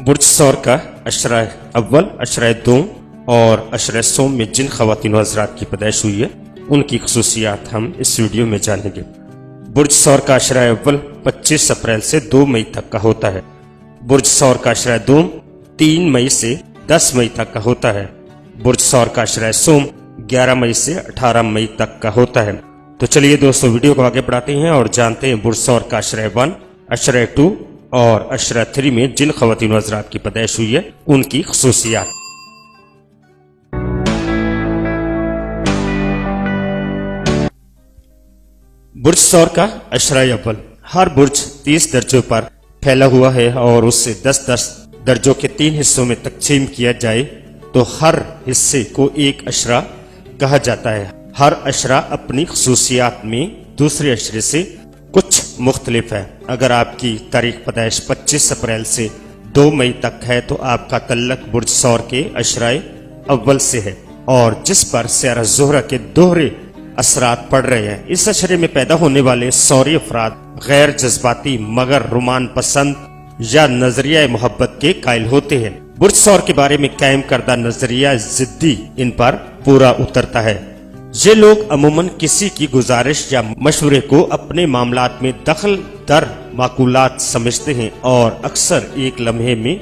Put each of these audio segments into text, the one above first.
बुर्ज सौर का अशरा अव्वल, अशरा दोम और अशरा सोम में जिन ख़वातीन हज़रात की पैदाइश हुई है उनकी खसूसियात हम इस वीडियो में जानेंगे। बुर्ज सौर का अशरा अव्वल 25 अप्रैल से 2 मई तक का होता है। बुर्ज सौर का अशरा दोम 3 मई से 10 मई तक का होता है। बुर्ज सौर का अशरा सोम 11 मई से 18 मई तक का होता है। तो चलिए दोस्तों, वीडियो को आगे बढ़ाते हैं और जानते हैं बुर्ज सौर का अशरा 1, अशरा 2 और अशरा 3 में जिन ख़वातीन हज़रात की पैदाइश हुई है उनकी खसूसियात। बुर्ज सौर का अशरा अव्वल। हर बुर्ज 30 दर्जों पर फैला हुआ है और उससे 10-10 दर्जों के 3 हिस्सों में तकसीम किया जाए तो हर हिस्से को एक अशरा कहा जाता है। हर अशरा अपनी खसूसियात में दूसरे अशरे से कुछ मुख्तलिफ है। अगर आपकी तारीख पैदाइश 25 अप्रैल से 2 मई तक है तो आपका तल्लक बुर्ज सौर के अशरा अव्वल से है और जिस पर सियारा ज़ोहरा के दोहरे असरात पड़ रहे हैं। इस अशरे में पैदा होने वाले सौरी अफराद गैर जज्बाती मगर रोमान पसंद या नजरिया मोहब्बत के कायल होते हैं। बुर्ज सौर के बारे में कायम करदा नजरिया जिद्दी इन पर पूरा उतरता है। ये लोग अमूमन किसी की गुजारिश या मशवरे को अपने मामलात में दखल दर माकूलात समझते हैं और अक्सर एक लम्हे में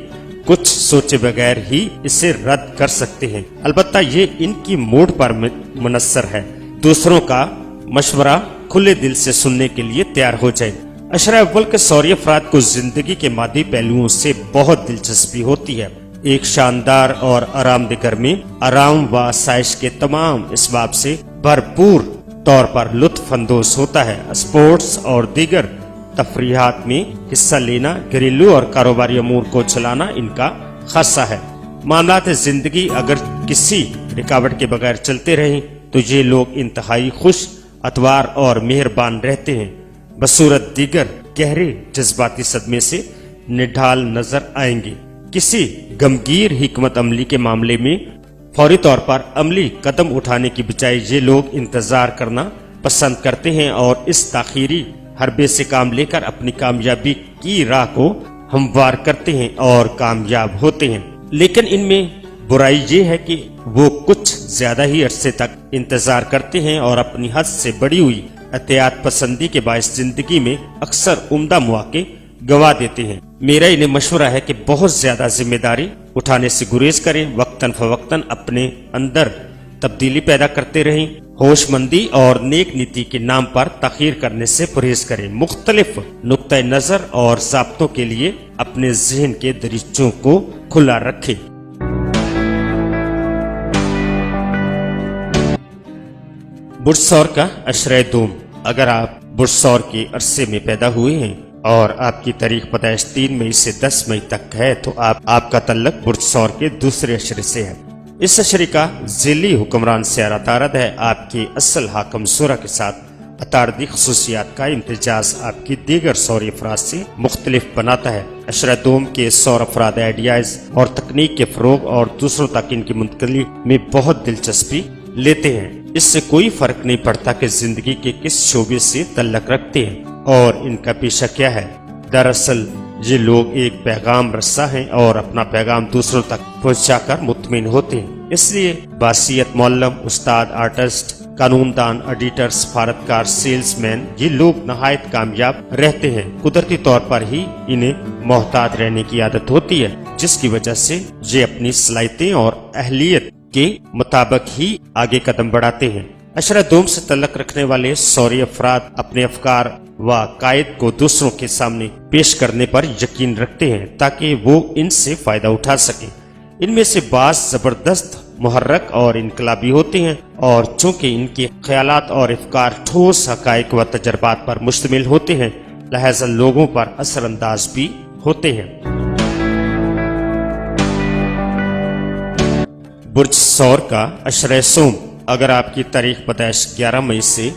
कुछ सोचे बगैर ही इसे रद्द कर सकते हैं। अलबत्ता ये इनकी मूड पर मुनस्सर है। दूसरों का मशवरा खुले दिल से सुनने के लिए तैयार हो जाए। अशरा अव्वल के सौरी अफराद को जिंदगी के मादी पहलुओं से बहुत दिलचस्पी होती है। एक शानदार और आरामदेह घर में आराम व आसाइश के तमाम इसबाब से भरपूर तौर पर लुत्फ अंदोज होता है। स्पोर्ट्स और दीगर तफरीहात में हिस्सा लेना, घरेलू और कारोबारी अमूर को चलाना इनका खासा है। मामलात जिंदगी अगर किसी रुकावट के बगैर चलते रहें तो ये लोग इंतहाई खुश अतवार और मेहरबान रहते हैं। बसूरत दीगर गहरे जज्बाती सदमे से निढाल नजर आएंगे। किसी गमगीर हिकमत अमली के मामले में फौरी तौर पर अमली कदम उठाने की बजाय ये लोग इंतजार करना पसंद करते हैं और इस ताखीरी हरबे से काम लेकर अपनी कामयाबी की राह को हमवार करते हैं और कामयाब होते हैं। लेकिन इनमें बुराई ये है कि वो कुछ ज्यादा ही अरसे तक इंतजार करते हैं और अपनी हद से बढ़ी हुई एहतियात पसंदी के बायस जिंदगी में अक्सर उम्दा मौके गवा देते हैं। मेरा इन्हें मशवरा है कि बहुत ज्यादा जिम्मेदारी उठाने से गुरेज करें। वक्तन फवक्तन अपने अंदर तब्दीली पैदा करते रहें। होशमंदी और नेक नीति के नाम पर तखीर करने से परहेज करें। मुख्तलिफ नुक्ता नजर और ज़ाब्तों के लिए अपने जहन के दरीचों को खुला रखें। बुर्ज सौर का अशरा दोम। अगर आप बुर्ज सौर के अरसे में पैदा हुए हैं और आपकी तारीख पैदाइश 3 मई से 10 मई तक है तो आपका तल्लक बुर्ज सौर के दूसरे अशरे से है। इस अशरे का ज़िली हुक्मरान सियारा तारद है। आपके असल हाकम ज़ोहरा के साथ अतारदी खसूसियात का इम्तिजाज आपकी दीगर सौरी अफराद से मुख्तलिफ बनाता है। अशरा दोम के सौर अफराद आइडियाज और तकनीक के फरोग और दूसरों तक इनकी मुंतकली में बहुत दिलचस्पी लेते हैं। इससे कोई फर्क नहीं पड़ता कि जिंदगी के किस शोबे से तल्लक रखते हैं और इनका पेशा क्या है। दरअसल ये लोग एक पैगाम रस्सा हैं और अपना पैगाम दूसरों तक पहुंचाकर मुतमिन होते हैं। इसलिए बासियत मौल्लम, उस्ताद, आर्टिस्ट, कानूनदान, एडिटर, सफारतकार, सेल्समैन ये लोग नहायत कामयाब रहते हैं। कुदरती तौर पर ही इन्हें मोहतात रहने की आदत होती है जिसकी वजह से ये अपनी सलाहियतें और अहलियत के मुताबिक ही आगे कदम बढ़ाते हैं। अशरा दोम से तल्लक रखने वाले सौरी अफराद अपने अफकार व कायद को दूसरों के सामने पेश करने पर यकीन रखते हैं ताकि वो इनसे फायदा उठा सकें। इनमें से बाज़ जबरदस्त, मुहर्रक और इनकलाबी होते हैं और चूंकि इनके ख्यालात और अफकार ठोस हकायक व तजर्बात पर मुश्तमिल होते हैं लिहाजा लोगों पर असरअंदाज भी होते हैं। बुर्ज सौर का अशरा सोम। अगर आपकी तारीख पैदाइश 11 मई से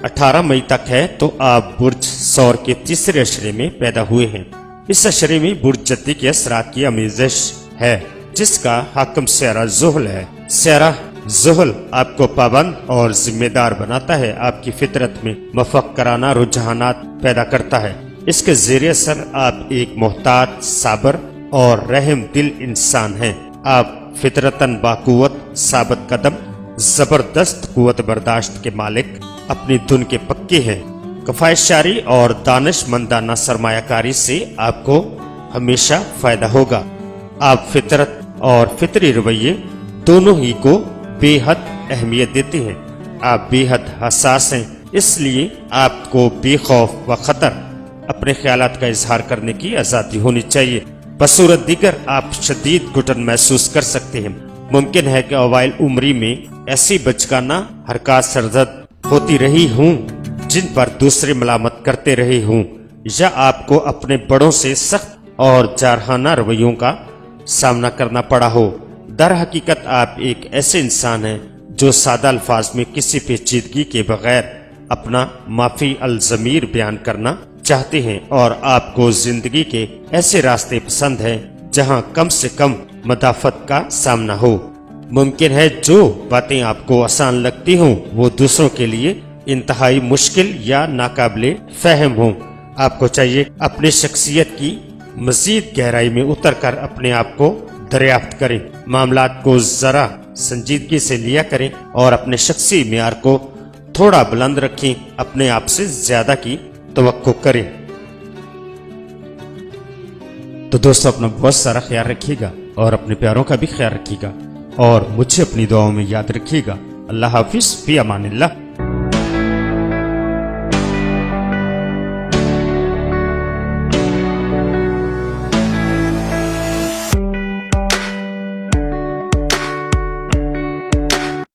18 मई तक है तो आप बुर्ज सौर के तीसरे अशरे में पैदा हुए हैं। इस अशरे में बुर्ज जद्दी के असरात की आमेज़श है जिसका हाकम सियारा ज़ुहल है। सियारा ज़ुहल आपको पाबंद और जिम्मेदार बनाता है। आपकी फितरत में मफक्कराना रुझानात पैदा करता है। इसके ज़ेरे असर आप एक मोहतात, साबर اور رحم دل انسان ہیں۔ آپ فطرتاً باقوت، ثابت قدم، زبردست قوت برداشت کے مالک، اپنی دھن کے پکے ہیں۔ کفایت شاری اور دانش مندانہ سرمایہ کاری سے آپ کو ہمیشہ فائدہ ہوگا۔ آپ فطرت اور فطری رویے دونوں ہی کو بے حد اہمیت دیتے ہیں۔ آپ بے حد حساس ہیں، اس لیے آپ کو بے خوف و خطر اپنے خیالات کا اظہار کرنے کی آزادی ہونی چاہیے۔ بصورت دیگر آپ شدید گھٹن محسوس کر سکتے ہیں۔ ممکن ہے کہ اوائل عمری میں ایسی بچگانہ حرکات سرزد ہوتی رہی ہوں جن پر دوسرے ملامت کرتے رہے ہوں، یا آپ کو اپنے بڑوں سے سخت اور جارحانہ رویوں کا سامنا کرنا پڑا ہو۔ در حقیقت آپ ایک ایسے انسان ہیں جو سادہ الفاظ میں کسی پیچیدگی کے بغیر اپنا معافی الضمیر بیان کرنا چاہتے ہیں، اور آپ کو زندگی کے ایسے راستے پسند ہیں جہاں کم سے کم مدافعت کا سامنا ہو۔ ممکن ہے جو باتیں آپ کو آسان لگتی ہوں وہ دوسروں کے لیے انتہائی مشکل یا ناقابل فہم ہوں۔ آپ کو چاہیے اپنی شخصیت کی مزید گہرائی میں اتر کر اپنے آپ کو دریافت کریں، معاملات کو ذرا سنجیدگی سے لیا کریں اور اپنے شخصی معیار کو تھوڑا بلند رکھیں، اپنے آپ سے زیادہ کی توقع کریں۔ تو دوستو اپنا بہت سارا خیال رکھیے گا اور اپنے پیاروں کا بھی خیال رکھیے گا، اور مجھے اپنی دعاؤں میں یاد رکھیے گا۔ اللہ حافظ، فی امان اللہ۔